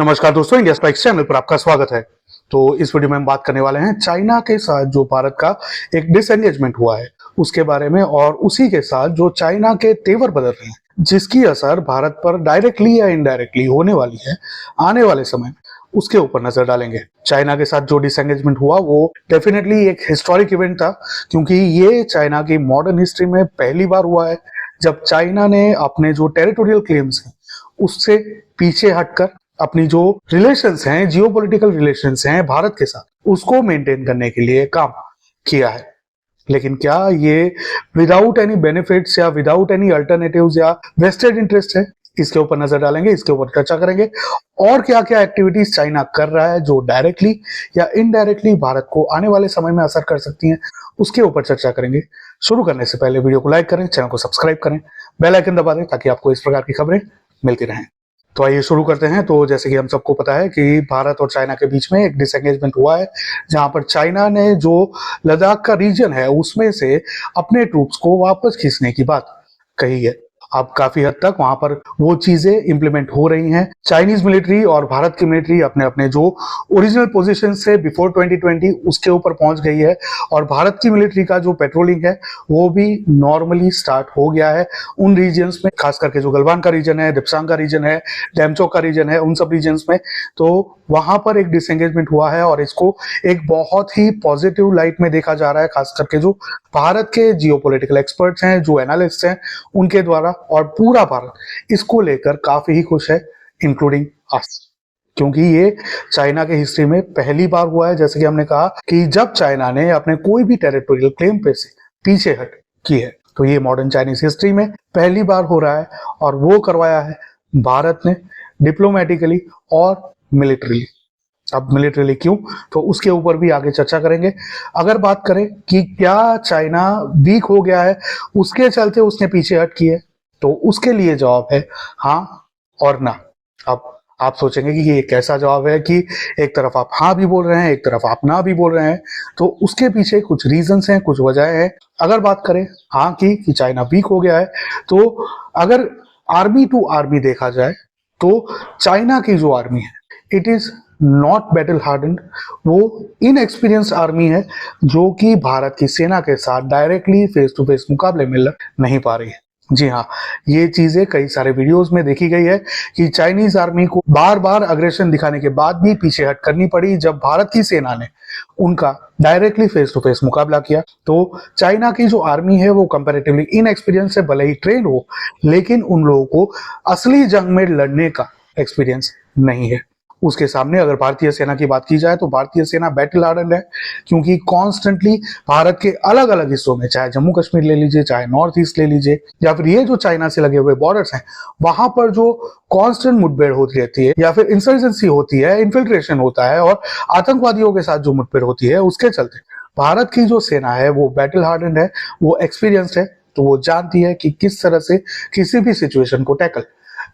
नमस्कार दोस्तों, India spikes channel पर आपका स्वागत है। तो इस वीडियो में हम बात करने वाले हैं चाइना के साथ जो भारत का एक डिसएंगेजमेंट हुआ है उसके बारे में, और उसी के साथ जो चाइना के तेवर बदल रहे हैं जिसकी असर भारत पर डायरेक्टली या इनडायरेक्टली होने वाली है आने वाले समय में, उसके ऊपर नजर डालेंगे। चाइना के साथ जो डिसएंगेजमेंट हुआ वो डेफिनेटली एक हिस्टोरिक इवेंट था, क्योंकि ये चाइना की मॉडर्न हिस्ट्री में पहली बार हुआ है जब चाइना ने अपने जो टेरिटोरियल क्लेम्स हैं उससे पीछे हटकर अपनी जो रिलेशंस हैं, जियोपॉलिटिकल रिलेशंस हैं भारत के साथ, उसको मेंटेन करने के लिए काम किया है। लेकिन क्या ये विदाउट एनी बेनिफिट्स या विदाउट एनी अल्टरनेटिव्स या वेस्टेड इंटरेस्ट है? इसके ऊपर नजर डालेंगे, इसके ऊपर चर्चा करेंगे। और क्या क्या एक्टिविटीज चाइना कर रहा है जो डायरेक्टली या इनडायरेक्टली भारत को आने वाले समय में असर कर सकती हैं, उसके ऊपर चर्चा करेंगे। शुरू करने से पहले वीडियो को लाइक करें, चैनल को सब्सक्राइब करें, बेल आइकन दबा दें ताकि आपको इस प्रकार की खबरें मिलती रहें। तो आइए शुरू करते हैं। तो जैसे कि हम सबको पता है कि भारत और चाइना के बीच में एक डिसएंगेजमेंट हुआ है, जहां पर चाइना ने जो लद्दाख का रीजन है उसमें से अपने ट्रूप्स को वापस खींचने की बात कही है। अब काफी हद तक वहां पर वो चीजें इंप्लीमेंट हो रही हैं। चाइनीज मिलिट्री और भारत की मिलिट्री अपने अपने जो ओरिजिनल पोजीशन से बिफोर 2020 उसके ऊपर पहुंच गई है, और भारत की मिलिट्री का जो पेट्रोलिंग है वो भी नॉर्मली स्टार्ट हो गया है उन रीजन्स में, खास करके जो गलवान का रीजन है, दिप्सांग का रीजन है, डेमचोक का रीजन है, उन सब रीजन्स में। तो वहां पर एक डिसएंगेजमेंट हुआ है और इसको एक बहुत ही पॉजिटिव लाइट में देखा जा रहा है, खास करके जो भारत के जियोपॉलिटिकल एक्सपर्ट्स हैं, जो एनालिस्ट हैं, उनके द्वारा। और पूरा भारत इसको लेकर काफी ही खुश है, इंक्लूडिंग अस, क्योंकि ये चाइना के हिस्ट्री में पहली बार हुआ है, जैसे कि हमने कहा, कि जब चाइना ने अपने कोई भी टेरिटोरियल क्लेम पे से पीछे हट की है। तो ये मॉडर्न चाइनीज हिस्ट्री में पहली बार हो रहा है, और वो करवाया है भारत ने डिप्लोमेटिकली और मिलिट्रीली। अब मिलिट्रीली क्यों, तो उसके ऊपर भी आगे चर्चा करेंगे। अगर बात करें कि क्या चाइना वीक हो गया है उसके चलते उसने पीछे हट की है, तो उसके लिए जवाब है हाँ और ना। अब आप सोचेंगे कि ये कैसा जवाब है कि एक तरफ आप हाँ भी बोल रहे हैं, एक तरफ आप ना भी बोल रहे हैं। तो उसके पीछे कुछ रीजंस हैं, कुछ वजह है। अगर बात करें हाँ की कि चाइना वीक हो गया है, तो अगर आर्मी टू आर्मी देखा जाए तो चाइना की जो आर्मी है it is not battle hardened. वो इनएक्सपीरियंस आर्मी है जो कि भारत की सेना के साथ डायरेक्टली फेस टू फेस मुकाबले में लड़ नहीं पा रही है। जी हाँ, ये चीजें कई सारे वीडियोस में देखी गई है कि चाइनीज आर्मी को बार बार अग्रेशन दिखाने के बाद भी पीछे हट करनी पड़ी जब भारत की सेना ने उनका डायरेक्टली फेस टू फेस मुकाबला किया। तो चाइना की जो आर्मी है वो कंपैरेटिवली इनएक्सपीरियंस से भले ही ट्रेन हो, लेकिन उन लोगों को असली जंग में लड़ने का एक्सपीरियंस नहीं है। उसके सामने अगर भारतीय सेना की बात की जाए तो भारतीय सेना बैटल हार्डन्ड है, क्योंकि कॉन्स्टेंटली भारत के अलग अलग हिस्सों में, चाहे जम्मू कश्मीर ले लीजिए, चाहे नॉर्थ ईस्ट ले लीजिए, या फिर ये जो चाइना से लगे हुए बॉर्डर्स हैं, वहां पर जो कॉन्स्टेंट मुठभेड़ होती रहती है या फिर इंसर्जेंसी होती है, इन्फिल्ट्रेशन होता है, और आतंकवादियों के साथ जो मुठभेड़ होती है, उसके चलते भारत की जो सेना है वो बैटल हार्डन्ड है, वो एक्सपीरियंस्ड है। तो वो जानती है कि किस तरह से किसी भी सिचुएशन को टैकल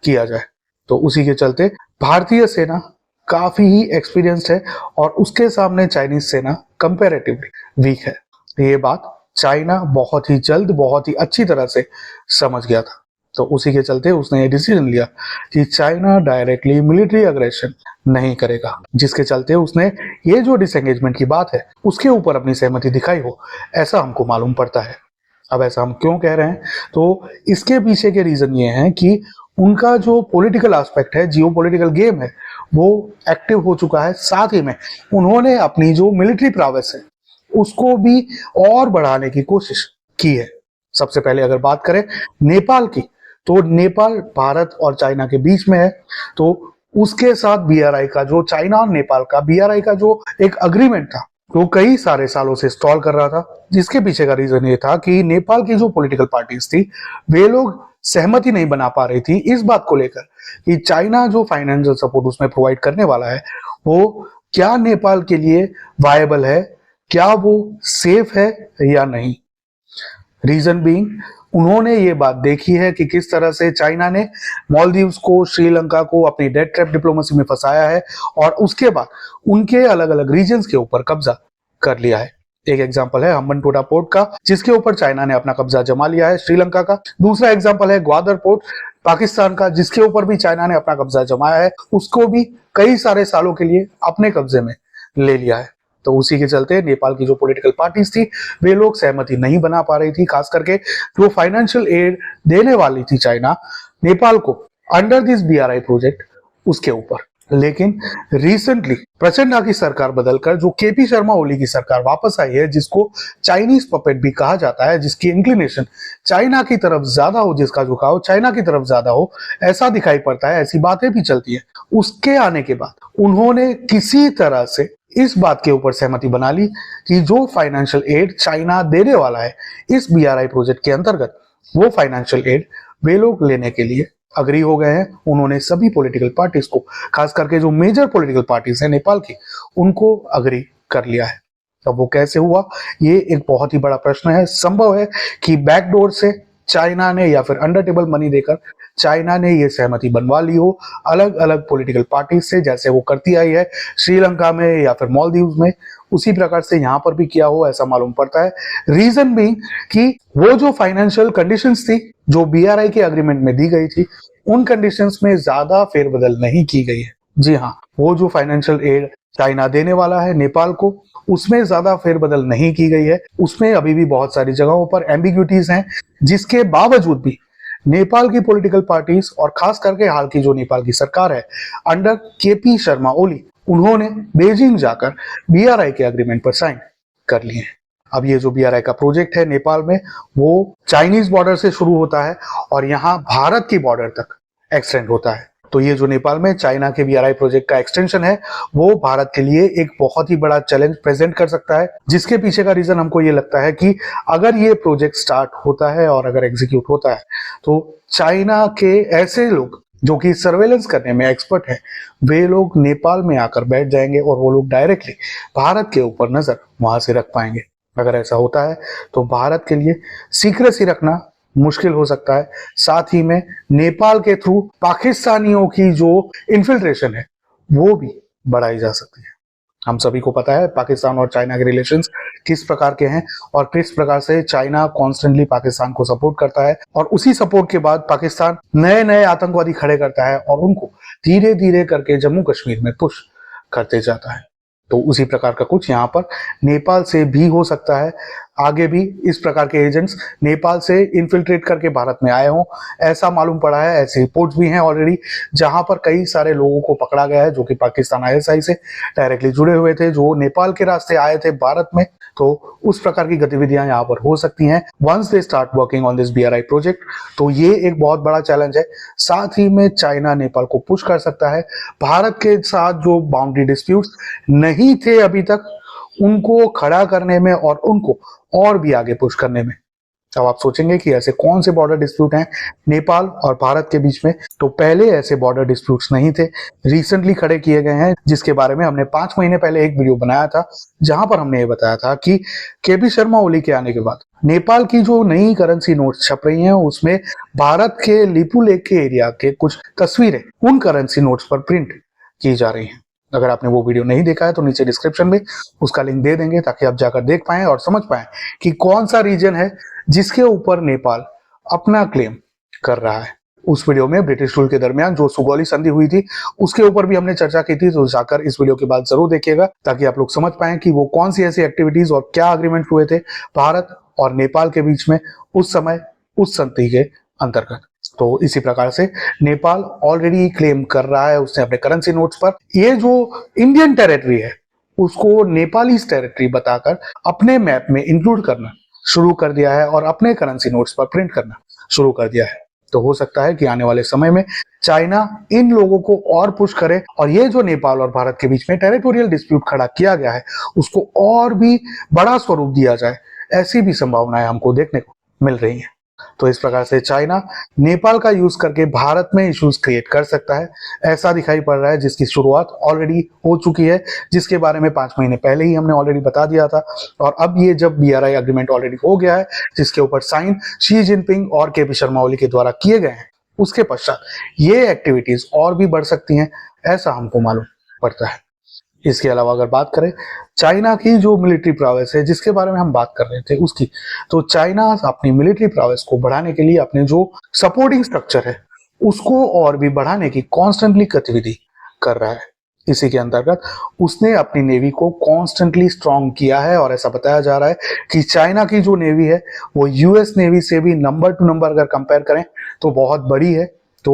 किया जाए। तो उसी के चलते भारतीय सेना काफी ही एक्सपीरियंस्ड है, और उसके सामने चाइनीज सेना कंपैरेटिवली वीक है। ये बात चाइना बहुत ही जल्द, बहुत ही अच्छी तरह से समझ गया था। तो उसी के चलते उसने ये डिसीजन लिया कि चाइना डायरेक्टली मिलिट्री अग्रेशन नहीं करेगा, जिसके चलते उसने ये जो डिसएंगेजमेंट की बात है उसके ऊपर अपनी सहमति दिखाई हो, ऐसा हमको मालूम पड़ता है। अब ऐसा हम क्यों कह रहे हैं, तो इसके पीछे के रीजन ये है कि उनका जो पॉलिटिकल एस्पेक्ट है, जियोपॉलिटिकल गेम है, वो एक्टिव हो चुका है। साथ ही में उन्होंने अपनी जो मिलिट्री प्रावेस है उसको भी और बढ़ाने की कोशिश की है। सबसे पहले अगर बात करें नेपाल की, तो नेपाल भारत और चाइना के बीच में है। तो उसके साथ बीआरआई का, जो चाइना और नेपाल का बीआरआई का जो एक अग्रीमेंट था, वो कई सारे सालों से स्टॉल कर रहा था, जिसके पीछे का रीजन ये था कि नेपाल की जो पॉलिटिकल पार्टीज थी वे लोग सहमति नहीं बना पा रही थी इस बात को लेकर कि चाइना जो फाइनेंशियल सपोर्ट उसमें प्रोवाइड करने वाला है वो क्या नेपाल के लिए वायबल है, क्या वो सेफ है या नहीं। रीजन बीइंग, उन्होंने ये बात देखी है कि किस तरह से चाइना ने मालदीव्स को, श्रीलंका को अपनी डेट ट्रैप डिप्लोमेसी में फंसाया है, और उसके बाद उनके अलग अलग रीजन्स के ऊपर कब्जा कर लिया है। एक एग्जांपल है हम्बनटोटा पोर्ट का, जिसके ऊपर चाइना ने अपना कब्जा जमा लिया है श्रीलंका का। दूसरा एग्जांपल है ग्वादर पोर्ट, पाकिस्तान का, जिसके ऊपर भी चाइना ने अपना कब्जा जमाया है, उसको भी कई सारे सालों के लिए अपने कब्जे में ले लिया है। तो उसी के चलते नेपाल की जो पॉलिटिकल पार्टीज थी वे लोग सहमति नहीं बना पा रही थी, खास करके जो फाइनेंशियल एड देने वाली थी चाइना नेपाल को अंडर दिस बीआरआई प्रोजेक्ट उसके ऊपर। लेकिन रिसेंटली प्रचंडा की सरकार बदलकर जो केपी शर्मा ओली की सरकार वापस आई है, जिसको चाइनीज पपेट भी कहा जाता है, जिसकी इंक्लिनेशन चाइना की तरफ ज्यादा हो, जिसका झुकाव चाइना की तरफ ज्यादा हो, ऐसा दिखाई पड़ता है, ऐसी बातें भी चलती है। उसके आने के बाद उन्होंने किसी तरह से इस बात के ऊपर सहमति बना ली कि जो फाइनेंशियल एड चाइना देने वाला है इस बीआरआई प्रोजेक्ट के अंतर्गत, वो फाइनेंशियल एड वे लोग लेने के लिए अग्री हो गए हैं। उन्होंने सभी पॉलिटिकल पार्टीज को, खास करके जो मेजर पॉलिटिकल पार्टीज हैं नेपाल की, उनको अग्री कर लिया है। अब वो कैसे हुआ, ये एक बहुत ही बड़ा प्रश्न है। संभव है कि बैकडोर से चाइना ने या फिर अंडर टेबल मनी देकर चाइना ने ये सहमति बनवा ली हो अलग अलग पॉलिटिकल पार्टी से, जैसे वो करती आई है श्रीलंका में या फिर मालदीव्स में, उसी प्रकार से यहाँ पर भी किया हो ऐसा मालूम पड़ता है। रीजन भी कि वो जो फाइनेंशियल कंडीशंस थी जो बीआरआई के एग्रीमेंट में दी गई थी, उन कंडीशंस में ज्यादा फेरबदल नहीं की गई है। जी हाँ, वो जो फाइनेंशियल एड चाइना देने वाला है नेपाल को, उसमें ज्यादा फेरबदल नहीं की गई है। उसमें अभी भी बहुत सारी जगहों पर एम्बिग्यूटीज हैं, जिसके बावजूद भी नेपाल की पॉलिटिकल पार्टीज और खास करके हाल की जो नेपाल की सरकार है अंडर केपी शर्मा ओली, उन्होंने बेजिंग जाकर बीआरआई के एग्रीमेंट पर साइन कर लिए हैं। अब ये जो बीआरआई का प्रोजेक्ट है नेपाल में, वो चाइनीज बॉर्डर से शुरू होता है और यहाँ भारत की बॉर्डर तक एक्सटेंड होता है। तो ये जो नेपाल में चाइना के बीआरआई प्रोजेक्ट का एक्सटेंशन है, वो भारत के लिए एक बहुत ही बड़ा चैलेंज प्रेजेंट कर सकता है, जिसके पीछे का रीजन हमको ये लगता है कि अगर ये प्रोजेक्ट स्टार्ट होता है और अगर एग्जीक्यूट होता है तो चाइना के ऐसे लोग जो कि सर्वेलेंस करने में एक्सपर्ट हैं, वे लोग नेपाल में आकर बैठ जाएंगे और वो लोग डायरेक्टली भारत के ऊपर नजर वहां से रख पाएंगे। अगर ऐसा होता है तो भारत के लिए सीक्रेसी रखना मुश्किल हो सकता है। साथ ही में नेपाल के थ्रू पाकिस्तानियों की जो इन्फिल्ट्रेशन है वो भी बढ़ाई जा सकती है। हम सभी को पता है पाकिस्तान और चाइना के रिलेशंस किस प्रकार के हैं और किस प्रकार से चाइना कॉन्स्टेंटली पाकिस्तान को सपोर्ट करता है, और उसी सपोर्ट के बाद पाकिस्तान नए नए आतंकवादी खड़े करता है और उनको धीरे धीरे करके जम्मू कश्मीर में पुश करते जाता है। तो उसी प्रकार का कुछ यहाँ पर नेपाल से भी हो सकता है। आगे भी इस प्रकार के एजेंट्स नेपाल से इन्फिल्ट्रेट करके भारत में आए हों, ऐसा मालूम पड़ा है। ऐसी रिपोर्ट्स भी हैं ऑलरेडी, जहां पर कई सारे लोगों को पकड़ा गया है जो कि पाकिस्तान आईएसआई से डायरेक्टली जुड़े हुए थे, जो नेपाल के रास्ते आए थे भारत में। तो उस प्रकार की गतिविधियां यहाँ पर हो सकती हैं once they start working on this BRI project. तो ये एक बहुत बड़ा चैलेंज है। साथ ही में चाइना नेपाल को पुश कर सकता है। भारत के साथ जो बाउंड्री डिस्प्यूट्स नहीं थे अभी तक, उनको खड़ा करने में और उनको और भी आगे पुश करने में। अब आप सोचेंगे कि ऐसे कौन से बॉर्डर डिस्प्यूट हैं नेपाल और भारत के बीच में। तो पहले ऐसे बॉर्डर डिस्प्यूट्स नहीं थे, रिसेंटली खड़े किए गए हैं, जिसके बारे में हमने 5 महीने पहले एक वीडियो बनाया था, जहां पर हमने ये बताया था कि केपी शर्मा ओली के आने के बाद नेपाल की जो नई करेंसी नोट्स छप रही हैं, उसमें भारत के लिपू लेक के एरिया के कुछ तस्वीरें उन करेंसी नोट्स पर प्रिंट की जा रही हैं। अगर आपने वो वीडियो नहीं देखा है तो नीचे डिस्क्रिप्शन में उसका लिंक दे देंगे, ताकि आप जाकर देख पाएं और समझ पाएं कि कौन सा रीजन है जिसके ऊपर नेपाल अपना क्लेम कर रहा है। उस वीडियो में ब्रिटिश रूल के दरमियान जो सुगौली संधि हुई थी उसके ऊपर भी हमने चर्चा की थी, तो जाकर इस वीडियो के बाद जरूर देखिएगा, ताकि आप लोग समझ पाएं कि वो कौन सी ऐसी एक्टिविटीज और क्या अग्रीमेंट हुए थे भारत और नेपाल के बीच में उस समय उस संधि के अंतर्गत। तो इसी प्रकार से नेपाल ऑलरेडी क्लेम कर रहा है उसने अपने करेंसी नोट्स पर ये जो इंडियन टेरिटरी है उसको नेपाली टेरिटरी बताकर अपने मैप में इंक्लूड करना शुरू कर दिया है और अपने करेंसी नोट्स पर प्रिंट करना शुरू कर दिया है। तो हो सकता है कि आने वाले समय में चाइना इन लोगों को और पुश करे और ये जो नेपाल और भारत के बीच में टेरिटोरियल डिस्प्यूट खड़ा किया गया है उसको और भी बड़ा स्वरूप दिया जाए, ऐसी भी संभावनाएं हमको देखने को मिल रही हैं। तो इस प्रकार से चाइना नेपाल का यूज करके भारत में इश्यूज क्रिएट कर सकता है, ऐसा दिखाई पड़ रहा है, जिसकी शुरुआत ऑलरेडी हो चुकी है, जिसके बारे में 5 महीने पहले ही हमने ऑलरेडी बता दिया था। और अब ये जब बीआरआई एग्रीमेंट ऑलरेडी हो गया है, जिसके ऊपर साइन शी जिनपिंग और केपी शर्मा ओली के द्वारा किए गए हैं, उसके पश्चात ये एक्टिविटीज और भी बढ़ सकती हैं, ऐसा हमको मालूम पड़ता है। इसके अलावा अगर बात करें चाइना की जो मिलिट्री प्रावेस है, जिसके बारे में हम बात कर रहे थे उसकी, तो चाइना अपनी मिलिट्री प्रावेस को बढ़ाने के लिए अपने जो सपोर्टिंग स्ट्रक्चर है उसको और भी बढ़ाने की कॉन्स्टेंटली गतिविधि कर रहा है। इसी के अंतर्गत उसने अपनी नेवी को कॉन्स्टेंटली स्ट्रॉन्ग किया है और ऐसा बताया जा रहा है कि चाइना की जो नेवी है वो यूएस नेवी से भी नंबर टू नंबर अगर कंपेयर करें तो बहुत बड़ी है। तो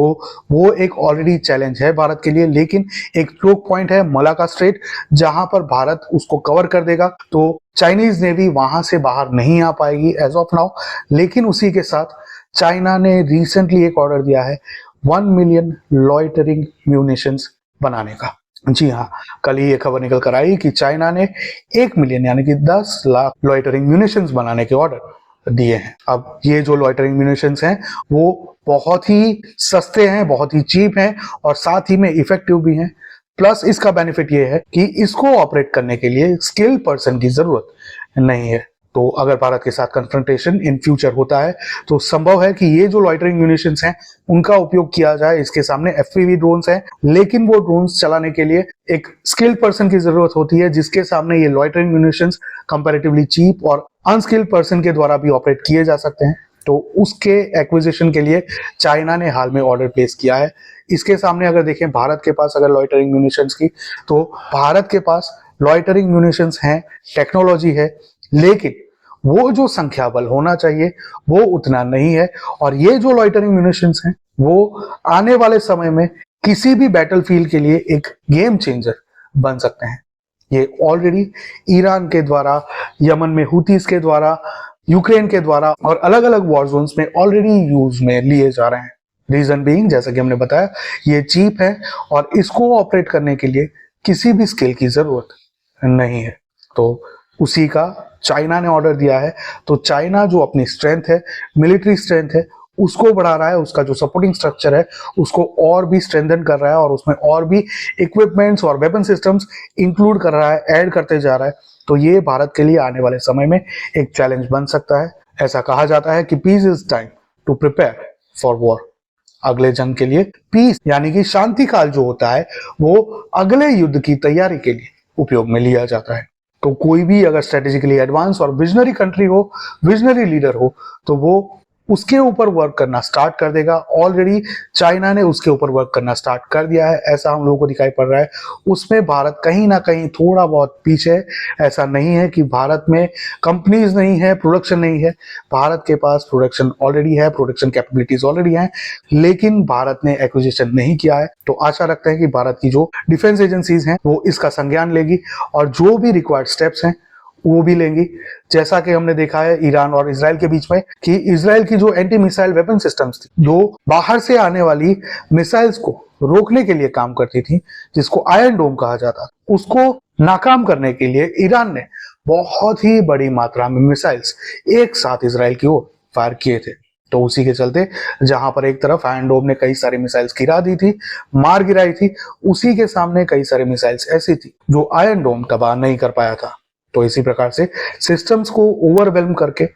वो एक ऑलरेडी चैलेंज है भारत के लिए, लेकिन एक चोक पॉइंट है मलाका स्ट्रेट, जहां पर भारत उसको कवर कर देगा। तो चाइनीज नेवी वहां से बाहर नहीं आ पाएगी एज ऑफ नाउ। लेकिन उसी के साथ चाइना ने रिसेंटली एक ऑर्डर दिया है 1 मिलियन लॉइटरिंग म्यूनिशंस बनाने का। जी हाँ, कल ही ये खबर निकल कर आई कि चाइना ने 1 मिलियन यानी कि 10 लाख लॉइटरिंग म्यूनिशंस बनाने के ऑर्डर दिए हैं। अब ये जो लॉइटरिंग म्यूनिशंस हैं वो बहुत ही सस्ते हैं, बहुत ही चीप हैं और साथ ही में इफेक्टिव भी हैं। प्लस इसका बेनिफिट ये है कि इसको ऑपरेट करने के लिए स्किल्ड पर्सन की जरूरत नहीं है। तो अगर भारत के साथ कन्फ्रंटेशन इन फ्यूचर होता है तो संभव है कि ये जो लॉइटरिंग म्यूनिशंस हैं उनका उपयोग किया जाए। इसके सामने एफपीवी ड्रोन्स हैं, लेकिन वो ड्रोन्स चलाने के लिए एक स्किल्ड पर्सन की जरूरत होती है, जिसके सामने ये लॉइटरिंग म्यूनिशंस कंपैरेटिवली चीप और अनस्किल्ड पर्सन के द्वारा भी ऑपरेट किए जा सकते हैं। तो उसके एक्विजिशन के लिए चाइना ने हाल में ऑर्डर प्लेस किया है। इसके सामने अगर देखें भारत के पास अगर लॉइटरिंग म्यूनिशंस की, तो भारत के पास लॉइटरिंग म्यूनिशंस हैं, टेक्नोलॉजी है, लेकिन वो जो संख्या बल होना चाहिए वो उतना नहीं है। और ये जो लॉइटरिंग म्यूनिशंस हैं वो आने वाले समय में किसी भी बैटलफील्ड के लिए एक गेम चेंजर बन सकते हैं। ये ऑलरेडी ईरान के द्वारा, यमन में हुतीस के द्वारा, यूक्रेन के द्वारा और अलग अलग वॉर जोन्स में ऑलरेडी यूज में लिए जा रहे हैं। रीजन बीइंग, जैसा कि हमने बताया, ये चीप है और इसको ऑपरेट करने के लिए किसी भी स्किल की जरूरत नहीं है। तो उसी का चाइना ने ऑर्डर दिया है। तो चाइना जो अपनी स्ट्रेंथ है, मिलिट्री स्ट्रेंथ है, उसको बढ़ा रहा है, उसका जो सपोर्टिंग स्ट्रक्चर है उसको और भी स्ट्रेंथन कर रहा है और उसमें और भी इक्विपमेंट्स और वेपन सिस्टम्स इंक्लूड कर रहा है, ऐड करते जा रहा है। तो ये भारत के लिए आने वाले समय में एक चैलेंज बन सकता है। ऐसा कहा जाता है कि peace is time to prepare for war. अगले जंग के लिए पीस यानी कि शांति काल जो होता है वो अगले युद्ध की तैयारी के लिए उपयोग में लिया जाता है। तो कोई भी अगर स्ट्रेटेजिकली एडवांस और विजनरी कंट्री हो, विजनरी लीडर हो, तो वो उसके ऊपर वर्क करना स्टार्ट कर देगा। ऑलरेडी चाइना ने उसके ऊपर वर्क करना स्टार्ट कर दिया है, ऐसा हम लोगों को दिखाई पड़ रहा है। उसमें भारत कहीं ना कहीं थोड़ा बहुत पीछे है। ऐसा नहीं है कि भारत में कंपनीज नहीं है, प्रोडक्शन नहीं है। भारत के पास प्रोडक्शन ऑलरेडी है, प्रोडक्शन कैपेबिलिटीज ऑलरेडी हैं, लेकिन भारत ने एक्विजिशन नहीं किया है। तो आशा रखते हैं कि भारत की जो डिफेंस एजेंसीज हैं वो इसका संज्ञान लेगी और जो भी रिक्वायर्ड स्टेप्स हैं वो भी लेंगी। जैसा कि हमने देखा है ईरान और इजराइल के बीच में कि इजराइल की जो एंटी मिसाइल वेपन सिस्टम्स थी, जो बाहर से आने वाली मिसाइल्स को रोकने के लिए काम करती थी, जिसको आयरन डोम कहा जाता, उसको नाकाम करने के लिए ईरान ने बहुत ही बड़ी मात्रा में मिसाइल्स एक साथ इजराइल की ओर फायर किए थे। तो उसी के चलते जहां पर एक तरफ आयरन डोम ने कई सारी मिसाइल्स गिरा दी थी, मार गिराई थी, उसी के सामने कई सारी मिसाइल्स ऐसी थी जो आयरन डोम तबाह नहीं कर पाया था। तो इसी प्रकार से सिस्टम्स को ओवरवेल्म करके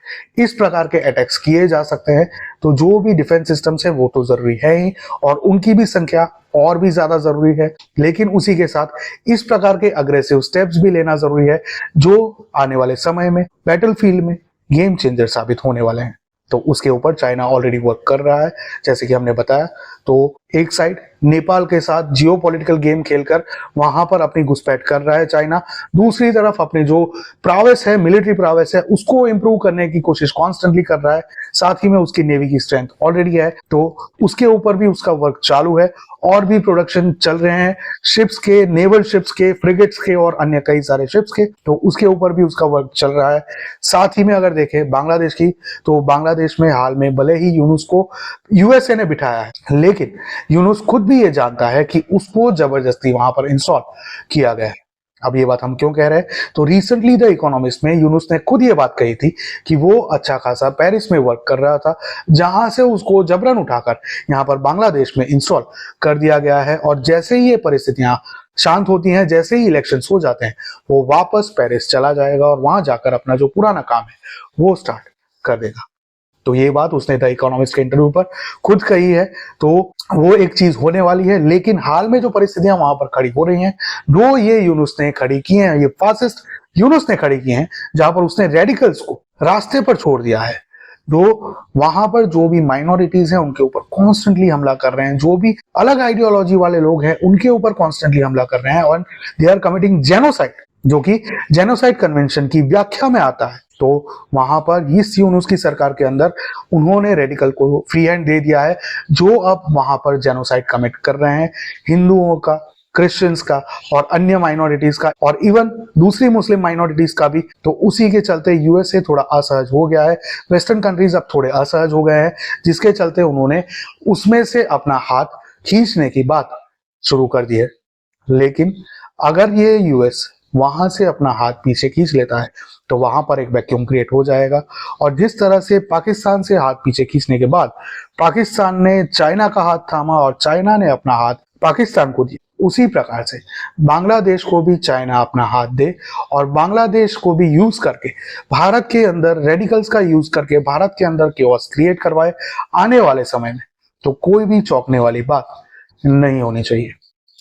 इस प्रकार के अटैक्स किए जा सकते हैं। तो जो भी डिफेंस सिस्टम्स है वो तो जरूरी है ही और उनकी भी संख्या और भी ज्यादा जरूरी है, लेकिन उसी के साथ इस प्रकार के अग्रेसिव स्टेप्स भी लेना जरूरी है जो आने वाले समय में बैटलफील्ड में गेम चेंजर साबित होने वाले हैं। तो उसके ऊपर चाइना ऑलरेडी वर्क कर रहा है, जैसे कि हमने बताया। तो एक साइड नेपाल के साथ जियोपॉलिटिकल गेम खेलकर वहां पर अपनी घुसपैठ कर रहा है चाइना, दूसरी तरफ अपने जो प्रावेस है, मिलिट्री प्रावेस है, उसको इंप्रूव करने की कोशिश कॉन्स्टेंटली कर रहा है। साथ ही में उसकी नेवी की स्ट्रेंथ ऑलरेडी है, तो उसके ऊपर भी उसका वर्क चालू है। और भी प्रोडक्शन चल रहे हैं शिप्स के, नेवल शिप्स के, फ्रिगेट्स के और अन्य कई सारे शिप्स के, तो उसके ऊपर भी उसका वर्क चल रहा है। साथ ही में अगर देखें बांग्लादेश की, तो बांग्लादेश में हाल में भले ही यूनुस को यूएसए ने बिठाया है, लेकिन यूनुस खुद भी ये जानता है कि उसको जबरदस्ती वहां पर इंस्टॉल किया गया है। अब ये बात हम क्यों कह रहे हैं, तो रिसेंटली द इकोनॉमिस्ट में यूनुस ने खुद ये बात कही थी कि वो अच्छा खासा पेरिस में वर्क कर रहा था, जहां से उसको जबरन उठाकर यहाँ पर बांग्लादेश में इंस्टॉल कर दिया गया है। और जैसे ही ये परिस्थितियां शांत होती हैं, जैसे ही इलेक्शंस हो जाते हैं, वो वापस पेरिस चला जाएगा और वहां जाकर अपना जो पुराना काम है वो स्टार्ट कर देगा। तो ये बात उसने द इकोनॉमिस्ट के इंटरव्यू पर खुद कही है। तो वो एक चीज होने वाली है, लेकिन हाल में जो परिस्थितियां वहां पर खड़ी हो रही हैं, जो ये यूनुस ने खड़ी की हैं, ये फासिस्ट यूनुस ने खड़ी की हैं, जहां पर उसने रेडिकल्स को रास्ते पर छोड़ दिया है, जो वहां पर जो भी माइनॉरिटीज हैं उनके ऊपर कॉन्स्टेंटली हमला कर रहे हैं, जो भी अलग आइडियोलॉजी वाले लोग हैं उनके ऊपर कॉन्स्टेंटली हमला कर रहे हैं, और दे आर कमिटिंग जेनोसाइड, जो कि जेनोसाइड कन्वेंशन की व्याख्या में आता है। तो वहां पर ईस्ट यूनुस की सरकार के अंदर उन्होंने रेडिकल को फ्री हैंड दे दिया है, जो अब वहां पर जेनोसाइड कमिट कर रहे हैं हिंदुओं का, क्रिश्चियंस का और अन्य माइनॉरिटीज का, और इवन दूसरी मुस्लिम माइनॉरिटीज का भी। तो उसी के चलते यूएसए थोड़ा असहज हो गया है, वेस्टर्न कंट्रीज अब थोड़े असहज हो गए हैं, जिसके चलते उन्होंने उसमें से अपना हाथ खींचने की बात शुरू कर दी है। लेकिन अगर ये यूएस वहां से अपना हाथ पीछे खींच लेता है तो वहां पर एक वैक्यूम क्रिएट हो जाएगा, और जिस तरह से पाकिस्तान से हाथ पीछे खींचने के बाद पाकिस्तान ने चाइना का हाथ थामा और चाइना ने अपना हाथ पाकिस्तान को दिया, उसी प्रकार से बांग्लादेश को भी चाइना अपना हाथ दे और बांग्लादेश को भी यूज करके भारत के अंदर रेडिकल्स का यूज करके भारत के अंदर केओस क्रिएट करवाए आने वाले समय में, तो कोई भी चौंकने वाली बात नहीं होनी चाहिए।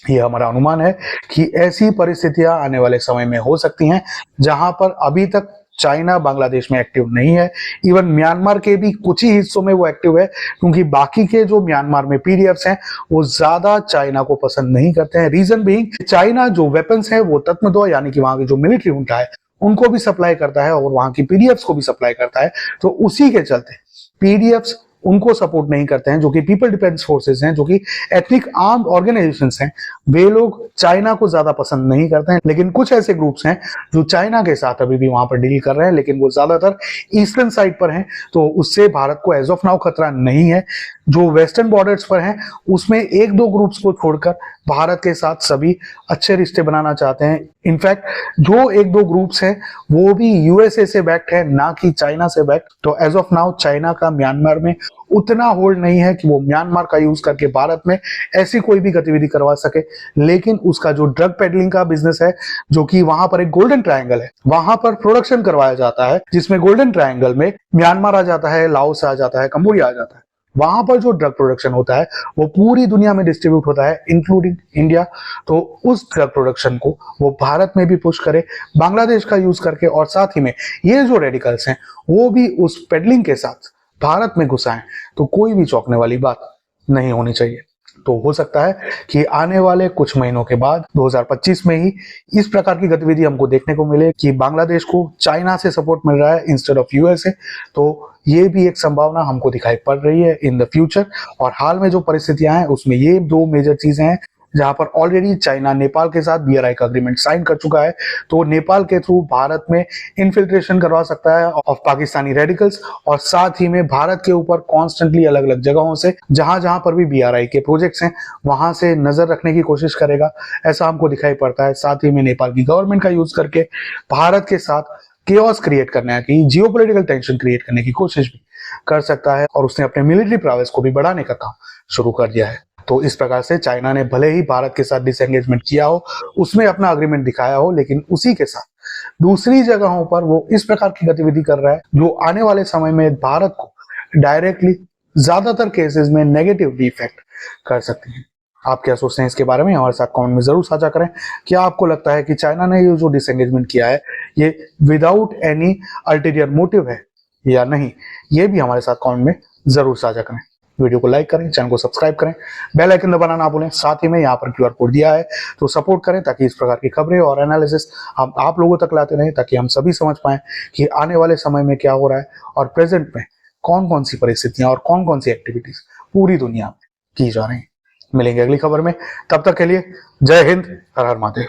ये हमारा अनुमान है कि ऐसी परिस्थितियां आने वाले समय में हो सकती हैं, जहां पर अभी तक चाइना बांग्लादेश में एक्टिव नहीं है। इवन म्यांमार के भी कुछ ही हिस्सों में वो एक्टिव है, क्योंकि बाकी के जो म्यांमार में पीडीएफ्स हैं वो ज्यादा चाइना को पसंद नहीं करते हैं। रीजन बीइंग, चाइना जो वेपन्स है वो तत्मदो यानी कि वहां की जो मिलिट्री उनका है उनको भी सप्लाई करता है और वहां की पीडीएफ्स को भी सप्लाई करता है। तो उसी के चलते पीडीएफ्स उनको सपोर्ट नहीं करते हैं, जो कि पीपल डिफेंस फोर्सेस हैं, जो कि एथनिक आर्म्ड ऑर्गेनाइजेशंस हैं, वे लोग चाइना को ज्यादा पसंद नहीं करते हैं। लेकिन कुछ ऐसे ग्रुप्स हैं जो चाइना के साथ अभी भी वहां पर डील कर रहे हैं, लेकिन वो ज्यादातर ईस्टर्न साइड पर हैं, तो उससे भारत को एज ऑफ नाउ खतरा नहीं है। जो वेस्टर्न बॉर्डर्स पर हैं उसमें एक दो ग्रुप्स को छोड़कर भारत के साथ सभी अच्छे रिश्ते बनाना चाहते हैं। इनफैक्ट जो एक दो ग्रुप्स हैं वो भी यूएसए से बैक्ड है, ना कि चाइना से बैक्ड। तो एज ऑफ नाउ चाइना का म्यांमार में उतना होल्ड नहीं है कि वो म्यांमार का यूज करके भारत में ऐसी कोई भी गतिविधि करवा सके। लेकिन उसका जो ड्रग पेडलिंग का बिजनेस है, जो कि वहां पर एक गोल्डन ट्रायंगल है, वहां पर प्रोडक्शन करवाया जाता है, जिसमें गोल्डन ट्रायंगल में म्यांमार आ जाता है, लाओस आ जाता है, कंबोडिया आ जाता है। वहां पर जो ड्रग प्रोडक्शन होता है वो पूरी दुनिया में डिस्ट्रीब्यूट होता है, इंक्लूडिंग इंडिया। तो उस ड्रग प्रोडक्शन को वो भारत में भी पुश करे बांग्लादेश का यूज करके, और साथ ही में ये जो रेडिकल्स हैं वो भी उस पेडलिंग के साथ भारत में घुसाएं, तो कोई भी चौंकने वाली बात नहीं होनी चाहिए। तो हो सकता है कि आने वाले कुछ महीनों के बाद 2025 में ही इस प्रकार की गतिविधि हमको देखने को मिले कि बांग्लादेश को चाइना से सपोर्ट मिल रहा है इंस्टेड ऑफ यूएसए। तो ये भी एक संभावना हमको दिखाई पड़ रही है इन द फ्यूचर। और हाल में जो परिस्थितियां हैं उसमें ये दो मेजर चीजें हैं, जहां पर ऑलरेडी चाइना नेपाल के साथ बीआरआई का अग्रीमेंट साइन कर चुका है, तो नेपाल के थ्रू भारत में इन्फिल्ट्रेशन करवा सकता है ऑफ पाकिस्तानी रेडिकल्स, और साथ ही में भारत के ऊपर कॉन्स्टेंटली अलग अलग जगहों से जहां जहां पर भी बीआरआई के प्रोजेक्ट्स हैं वहां से नजर रखने की कोशिश करेगा, ऐसा हमको दिखाई पड़ता है। साथ ही में नेपाल की गवर्नमेंट का यूज करके भारत के साथ केओस क्रिएट करने की, जियोपॉलिटिकल टेंशन क्रिएट करने की कोशिश भी कर सकता है, और उसने अपने मिलिट्री प्रावेस को भी बढ़ाने का काम शुरू कर दिया है। तो इस प्रकार से चाइना ने भले ही भारत के साथ डिसएंगेजमेंट किया हो, उसमें अपना अग्रीमेंट दिखाया हो, लेकिन उसी के साथ दूसरी जगहों पर वो इस प्रकार की गतिविधि कर रहा है जो आने वाले समय में भारत को डायरेक्टली ज्यादातर केसेस में नेगेटिवली इफेक्ट कर सकती है। आप क्या सोचते हैं इसके बारे में? हमारे साथ कमेंट में जरूर साझा करें। क्या आपको लगता है कि चाइना ने ये जो डिसएंगेजमेंट किया है ये विदाउट एनी अल्टीरियर मोटिव है या नहीं? ये भी हमारे साथ कमेंट में जरूर साझा करें। वीडियो को लाइक करें, चैनल को सब्सक्राइब करें, बेल आइकन दबाना ना भूलें। साथ ही में यहाँ पर क्यूआर कोड दिया है, तो सपोर्ट करें ताकि इस प्रकार की खबरें और एनालिसिस हम आप लोगों तक लाते रहें, ताकि हम सभी समझ पाएं कि आने वाले समय में क्या हो रहा है और प्रेजेंट में कौन कौन सी परिस्थितियां और कौन कौन सी एक्टिविटीज पूरी दुनिया में की जा रही हैं। मिलेंगे अगली खबर में, तब तक के लिए जय हिंद, हर हर महादेव।